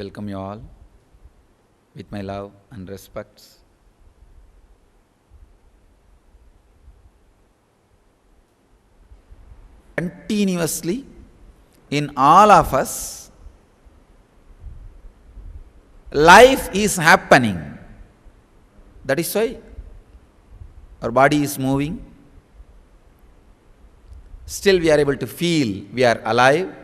welcome you all with my love and respects. Continuously, in all of us, life is happening. That is why our body is moving. Still we are able to feel we are alive.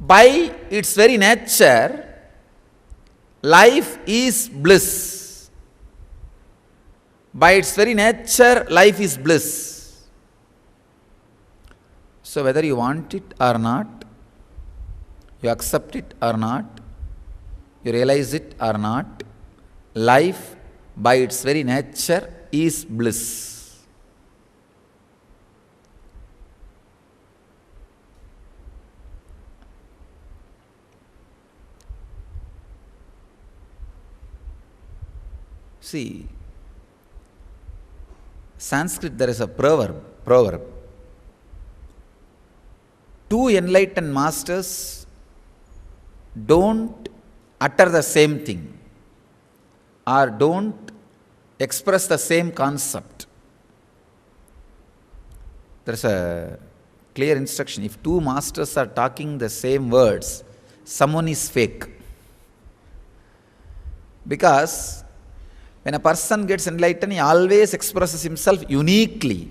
By its very nature, life is bliss. By its very nature, life is bliss. So whether you want it or not, you accept it or not, you realize it or not, life by its very nature is bliss. See, Sanskrit there is a proverb. Two enlightened masters don't utter the same thing or don't express the same concept. There is a clear instruction. If two masters are talking the same words, someone is fake. Because when a person gets enlightened, he always expresses himself uniquely,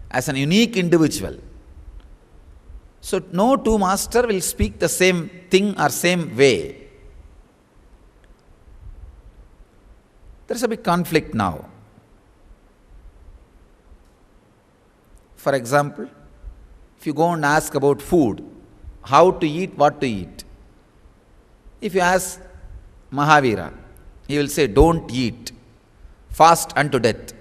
as an unique individual. So no two master will speak the same thing or same way. There is a big conflict now. For example, if you go and ask about food, how to eat, what to eat. If you ask Mahavira, he will say, don't eat, fast unto death.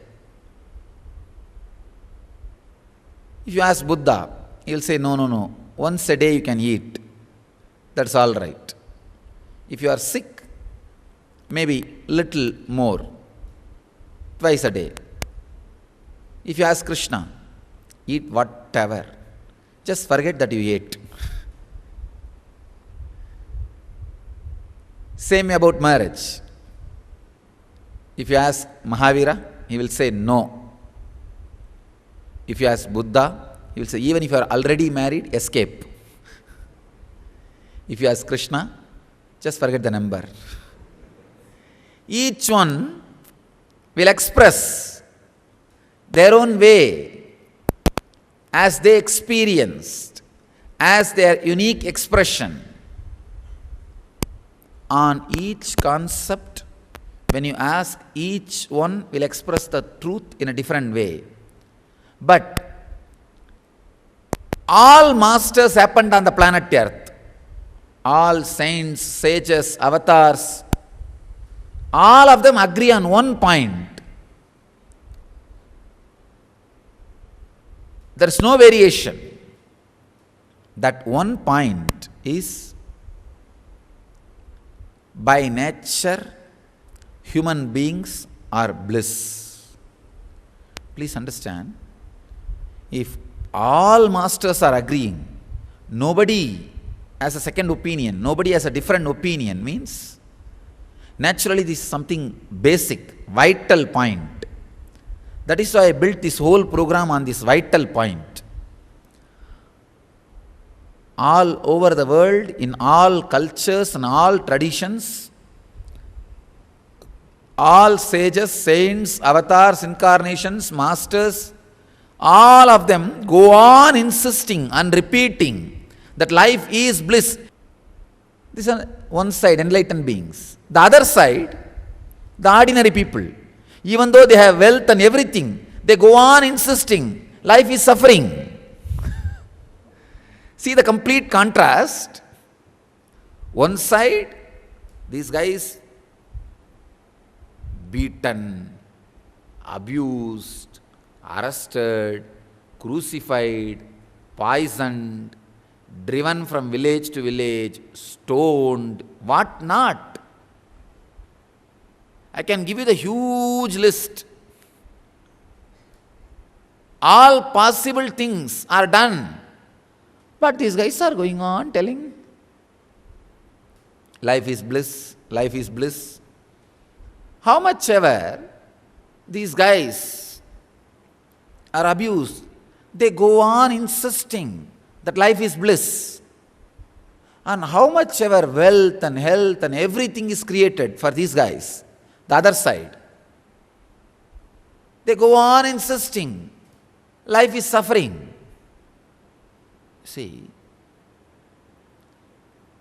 If you ask Buddha, he will say, no, once a day you can eat, that's all right. If you are sick, maybe little more, twice a day. If you ask Krishna, eat whatever, just forget that you ate. Same about marriage. If you ask Mahavira, he will say no. If you ask Buddha, he will say even if you are already married, escape. If you ask Krishna, just forget the number. Each one will express their own way as they experienced, as their unique expression. On each concept, when you ask, each one will express the truth in a different way. But all masters happened on the planet Earth. All saints, sages, avatars, all of them agree on one point. There is no variation. That one point is, by nature, human beings are bliss. Please understand, if all masters are agreeing, nobody has a second opinion, nobody has a different opinion, means naturally this is something basic, vital point. That is why I built this whole program on this vital point. All over the world, in all cultures and all traditions, all sages, saints, avatars, incarnations, masters, all of them go on insisting and repeating that life is bliss. This is one side, enlightened beings. The other side, the ordinary people. Even though they have wealth and everything, they go on insisting life is suffering. See the complete contrast. One side, these guys beaten, abused, arrested, crucified, poisoned, driven from village to village, stoned, what not. I can give you the huge list. All possible things are done. But these guys are going on telling Life is bliss, life is bliss. How much ever these guys are abused, they go on insisting that life is bliss. And how much ever wealth and health and everything is created for these guys, the other side, they go on insisting life is suffering. See,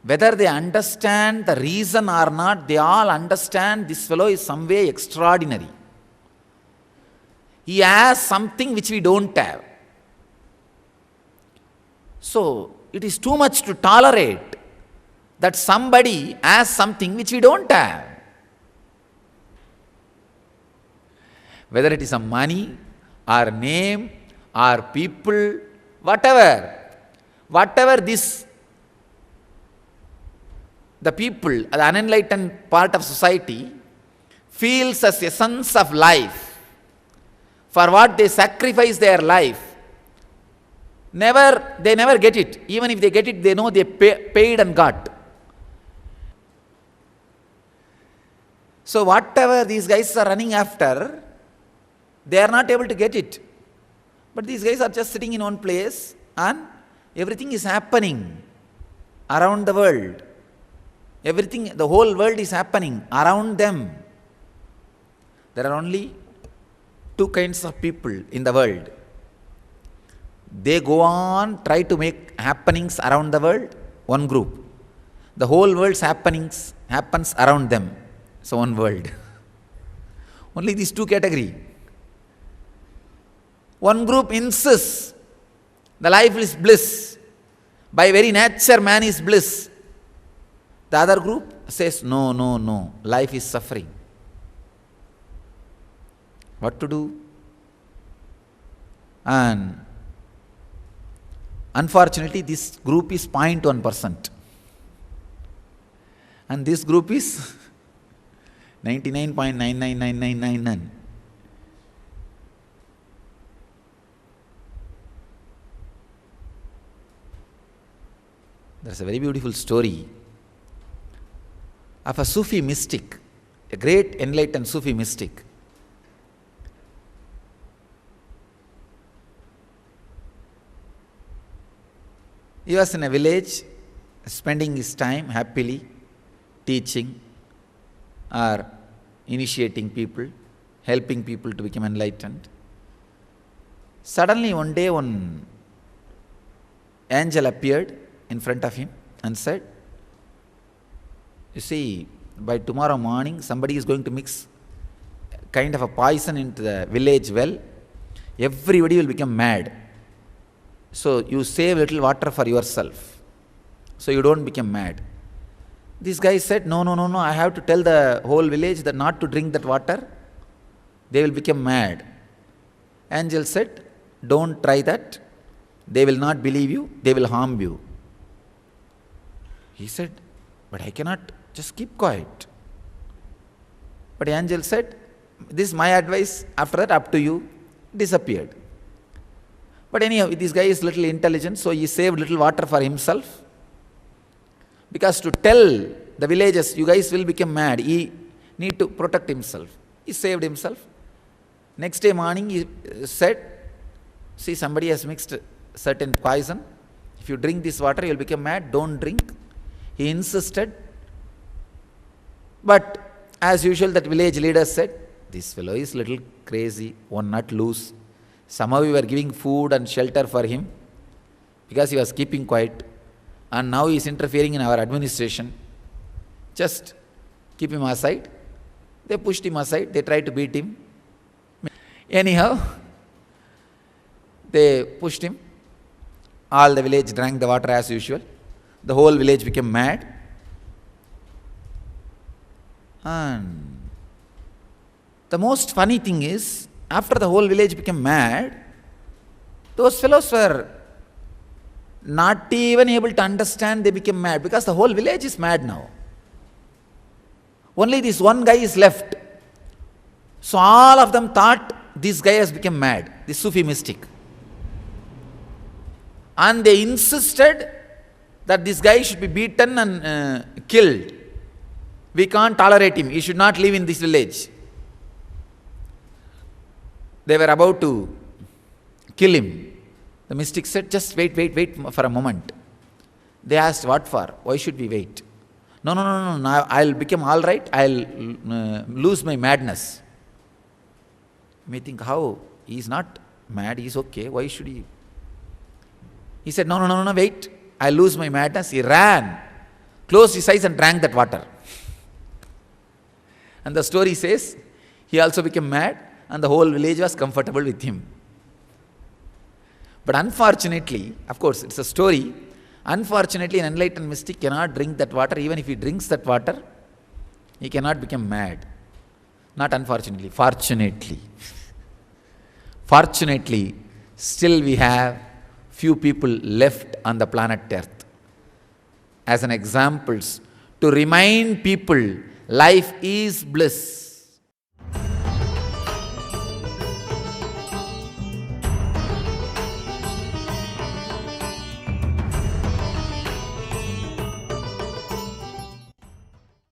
whether they understand the reason or not, they all understand this fellow is some way extraordinary. He has something which we don't have. So, it is too much to tolerate that somebody has something which we don't have. Whether it is a money, or name, or people, whatever this, the people, the unenlightened part of society, feels as essence of life, for what they sacrifice their life, they never get it. Even if they get it, they know they paid and got. So whatever these guys are running after, they are not able to get it. But these guys are just sitting in one place and everything is happening around the world. Everything, the whole world is happening around them. There are only two kinds of people in the world. They go on, try to make happenings around the world, one group. The whole world's happenings happens around them. So one world. Only these two categories. One group insists the life is bliss. By very nature man is bliss. The other group says no, life is suffering. What to do? And unfortunately this group is 0.1%. And this group is 99.99999. There's a very beautiful story of a Sufi mystic, a great enlightened Sufi mystic. He was in a village, spending his time happily teaching or initiating people, helping people to become enlightened. Suddenly one day one angel appeared in front of him and said, you see, by tomorrow morning somebody is going to mix kind of a poison into the village well. Everybody will become mad. So you save little water for yourself, so you don't become mad. This guy said, no, I have to tell the whole village that not to drink that water. They will become mad. Angel said, don't try that. They will not believe you, they will harm you. He said, but I cannot, just keep quiet. But angel said, this is my advice, after that up to you. Disappeared. But anyhow, this guy is little intelligent, so he saved little water for himself. Because to tell the villagers, you guys will become mad, he need to protect himself. He saved himself. Next day morning he said, see, somebody has mixed certain poison. If you drink this water, you will become mad, don't drink. He insisted. But as usual, that village leader said, this fellow is little crazy, one nut loose. Somehow we were giving food and shelter for him because he was keeping quiet, and now he is interfering in our administration. Just keep him aside. They pushed him aside, they tried to beat him. Anyhow, they pushed him. All the village drank the water as usual. The whole village became mad. And the most funny thing is, after the whole village became mad, those fellows were not even able to understand they became mad, because the whole village is mad now. Only this one guy is left. So all of them thought this guy has become mad, this Sufi mystic. And they insisted that this guy should be beaten and killed. We can't tolerate him. He should not live in this village. They were about to kill him. The mystic said, just wait for a moment. They asked, what for? Why should we wait? No, now I'll become all right. I'll lose my madness. You may think, how? He's not mad, he's okay. Why should he? He said, no, wait. I'll lose my madness. He ran, closed his eyes and drank that water. And the story says, he also became mad and the whole village was comfortable with him. But unfortunately, of course, it's a story. Unfortunately, an enlightened mystic cannot drink that water. Even if he drinks that water, he cannot become mad. Not unfortunately, fortunately. Fortunately, still we have few people left on the planet Earth as an examples to remind people life is bliss.